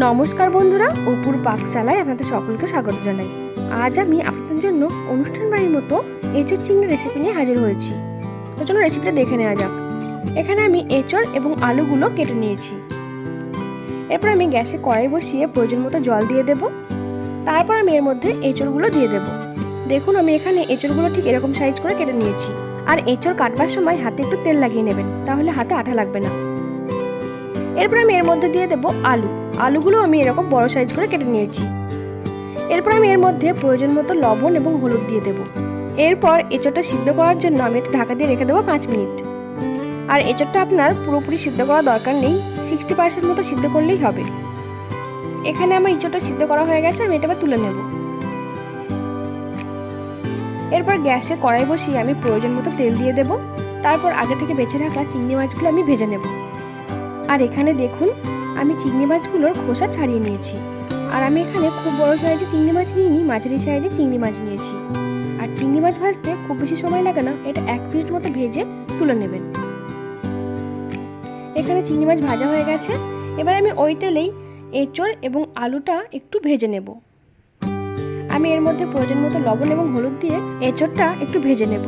নমস্কার বন্ধুরা, অপুর পাকশালায় আপনাদের সকলকে স্বাগত জানাই। আজ আমি আপনাদের জন্য অনুষ্ঠান বাড়ির মতো এঁচোড় চিংড়ি রেসিপি নিয়ে হাজির হয়েছি। তো চলো রেসিপিটা দেখে নেওয়া যাক। এখানে আমি এঁচোড় এবং আলুগুলো কেটে নিয়েছি। এরপর আমি গ্যাসে কড়াই বসিয়ে প্রয়োজন মতো জল দিয়ে দেব। তারপর আমি এর মধ্যে এঁচোড়গুলো দিয়ে দেব। দেখুন আমি এখানে এঁচোড়গুলো ঠিক এরকম সাইজ করে কেটে নিয়েছি। আর এঁচোড় কাটবার সময় হাতে একটু তেল লাগিয়ে নেবেন, তাহলে হাতে আঠা লাগবে না। এরপর আমি এর মধ্যে দিয়ে দেব আলুগুলো আমি এরকম বড় সাইজ করে কেটে নিয়েছি। এরপর আমি এর মধ্যে প্রয়োজন মতো লবণ এবং হলুদ দিয়ে দেব। এরপর এঁচোড়টা সিদ্ধ করার জন্য আমি একটু ঢাকা দিয়ে রেখে দেবো 5 মিনিট। আর এঁচোড়টা আপনার পুরোপুরি সিদ্ধ করার দরকার নেই, 60% মতো সিদ্ধ করলেই হবে। এখানে আমার এঁচোড়টা সিদ্ধ করা হয়ে গেছে, আমি এটা তুলে নেব। এরপর গ্যাসে কড়াই বসিয়ে আমি প্রয়োজন মতো তেল দিয়ে দেব। তারপর আগে থেকে বেছে রাখা চিংড়ি মাছগুলো আমি ভেজে নেব। আর এখানে দেখুন আমি চিংড়ি মাছগুলোর খোসা ছাড়িয়ে নিয়েছি। আর আমি এখানে খুব বড় সাইজে চিংড়ি মাছ নিইনি, মাঝারি সাইজে চিংড়ি মাছ নিয়েছি। আর চিংড়ি মাছ ভাজতে খুব বেশি সময় লাগে না, এটা 1 মিনিট মতো ভেজে তুলে নেবেন। এখানে চিংড়ি মাছ ভাজা হয়ে গেছে। এবার আমি ওই তেলেই এঁচোড় এবং আলুটা একটু ভেজে নেব। আমি এর মধ্যে প্রয়োজন মতো লবণ এবং হলুদ দিয়ে এঁচোড়টা একটু ভেজে নেব।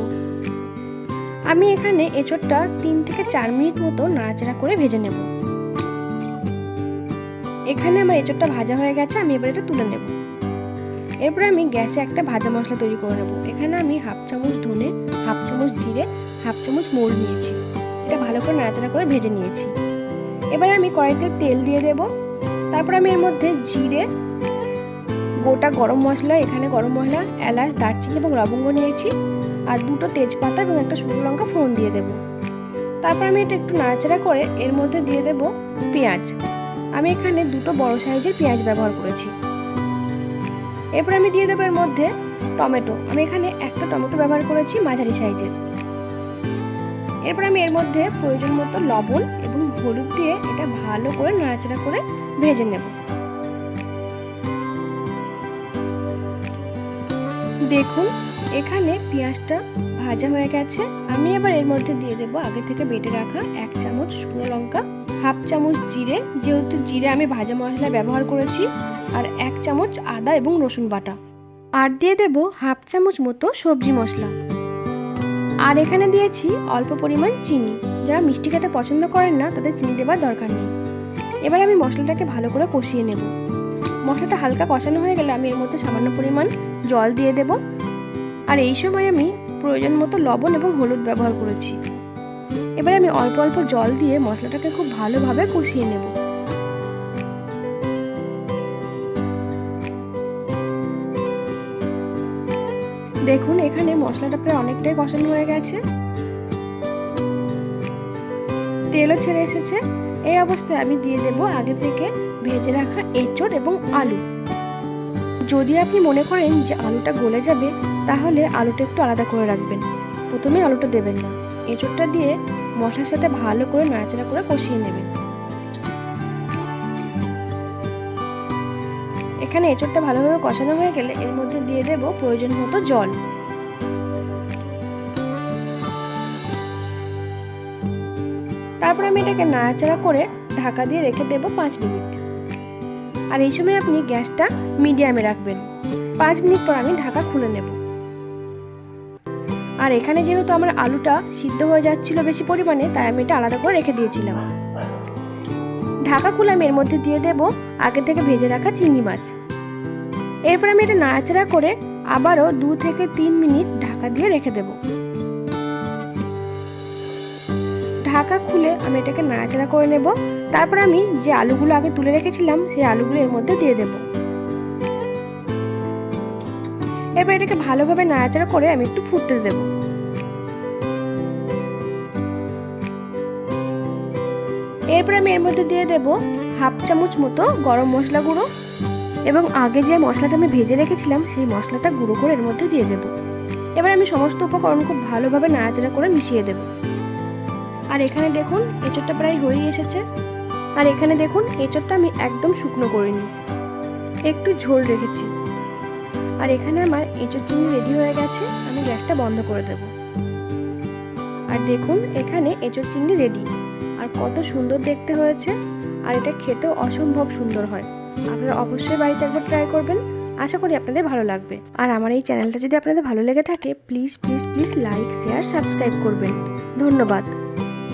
আমি এখানে এঁচোড়টা 3 থেকে 4 মিনিট মতো নাড়াচাড়া করে ভেজে নেব। এখানে আমার এঁচোড়টা ভাজা হয়ে গেছে, আমি এবার এটা তুলে নেব। এরপর আমি গ্যাসে একটা ভাজা মশলা তৈরি করে নেব। এখানে আমি 1/2 চামচ ধনে, 1/2 চামচ জিরে, 1/2 চামচ মৌরি নিয়েছি। এটা ভালো করে নাড়াচাড়া করে ভেজে নিয়েছি। এবার আমি কড়াইতে তেল দিয়ে দেব। তারপর আমি এর মধ্যে জিরে, গোটা গরম মশলা, এখানে গরম মশলা, এলাচ, দারচিনি এবং লবঙ্গ নিয়েছি। আর 2টো তেজপাতা এবং একটা শুকনো লঙ্কা ফোড়ন দিয়ে দেব। তারপর আমি এটা একটু নাড়াচাড়া করে এর মধ্যে দিয়ে দেব পেঁয়াজ। আমি এখানে 2টো বড় সাইজের পেঁয়াজ ব্যবহার করেছি। এরপর আমি দিয়ে দেবো এর মধ্যে টমেটো। আমি এখানে একটা টমেটো ব্যবহার করেছি মাঝারি সাইজের। এরপর আমি এর মধ্যে প্রয়োজন মতো লবণ এবং হলুদ দিয়ে এটা ভালো করে নাড়াচাড়া করে ভেজে নেব। দেখুন এখানে পেঁয়াজটা ভাজা হয়ে গেছে। আমি এবার এর মধ্যে দিয়ে দেব আগে থেকে বেটে রাখা 1 চামচ শুকনো লঙ্কা, 1/2 চামচ জিরে, যেহেতু জিরে আমি ভাজা মশলা ব্যবহার করেছি, আর 1 চামচ আদা এবং রসুন বাটা। আর দিয়ে দেব 1/2 চামচ মতো সবজি মশলা। আর এখানে দিয়েছি অল্প পরিমাণ চিনি। যারা মিষ্টি খেতে পছন্দ করেন না তাদের চিনি দেওয়ার দরকার নেই। এবার আমি মশলাটাকে ভালো করে কষিয়ে নেব। মশলাটা হালকা কষানো হয়ে গেলে আমি এর মধ্যে সামান্য পরিমাণ জল দিয়ে দেব। আর এই সময় আমি প্রয়োজন মতো লবণ এবং হলুদ ব্যবহার করেছি। এবার আমি অল্প অল্প জল দিয়ে মশলাটাকে খুব ভালোভাবে কষিয়ে নেব। দেখুন এখানে মশলাটা প্রায় অনেকটাই কষানো হয়ে গেছে, তেলও ছেড়ে এসেছে। এই অবস্থায় আমি দিয়ে দেব আগে থেকে ভেজে রাখা এঁচোড় এবং আলু। যদি আপনি মনে করেন যে আলুটা গলে যাবে, তাহলে আলুটা একটু আলাদা করে রাখবেন, প্রথমে আলুটা দেবেন না। এঁচোড়টা দিয়ে মশলার সাথে ভালো করে নাড়াচাড়া করে কষিয়ে নেবেন। এখানে এঁচোড়টা ভালোভাবে কষানো হয়ে গেলে এর মধ্যে দিয়ে দেব প্রয়োজন মতো জল। তারপর আমি এটাকে নাড়াচাড়া করে ঢাকা দিয়ে রেখে দেব 5 মিনিট। আর এই সময় আপনি গ্যাসটা মিডিয়ামে রাখবেন। 5 মিনিট পর আমি ঢাকা খুলে নেব। আর এখানে যেহেতু আমার আলুটা সিদ্ধ হয়ে যাচ্ছিল বেশি পরিমাণে, তাই আমি এটা আলাদা করে রেখে দিয়েছিলাম। ঢাকা খুলে আমি এর মধ্যে দিয়ে দেব আগে থেকে ভেজে রাখা চিংড়ি মাছ। এরপর আমি এটা নাড়াচাড়া করে আবারও 2 থেকে 3 মিনিট ঢাকা দিয়ে রেখে দেব। ঢাকা খুলে আমি এটাকে নাড়াচাড়া করে নেব। তারপর আমি যে আলুগুলো আগে তুলে রেখেছিলাম সেই আলুগুলো এর মধ্যে দিয়ে দেব। এরপর এটাকে ভালোভাবে নাড়াচাড়া করে আমি একটু ফুটতে দেব। এরপর আমি এর মধ্যে দিয়ে দেব 1/2 চামচ মতো গরম মশলা গুঁড়ো এবং আগে যে মশলাটা আমি ভেজে রেখেছিলাম সেই মশলাটা গুঁড়ো করে এর মধ্যে দিয়ে দেব। এবার আমি সমস্ত উপকরণ খুব ভালোভাবে নাড়াচাড়া করে মিশিয়ে দেব। আর এখানে দেখুন এঁচোড়টা প্রায় হয়ে এসেছে। আর এখানে দেখুন এঁচোড়টা আমি একদম শুকনো করিনি, একটু ঝোল রেখেছি। আর এখানে আমার এঁচোড় চিংড়ি রেডি হয়ে গেছে। আমি গ্যাসটা বন্ধ করে দেব। আর দেখুন এখানে এঁচোড় চিংড়ি রেডি। আর কত সুন্দর দেখতে হয়েছে। আর এটা খেতেও অসম্ভব সুন্দর হয়। আপনারা অবশ্যই বাড়িতে একবার ট্রাই করবেন, আশা করি আপনাদের ভালো লাগবে। আর আমার এই চ্যানেলটা যদি আপনাদের ভালো লেগে থাকে please please please like share subscribe করবেন। ধন্যবাদ।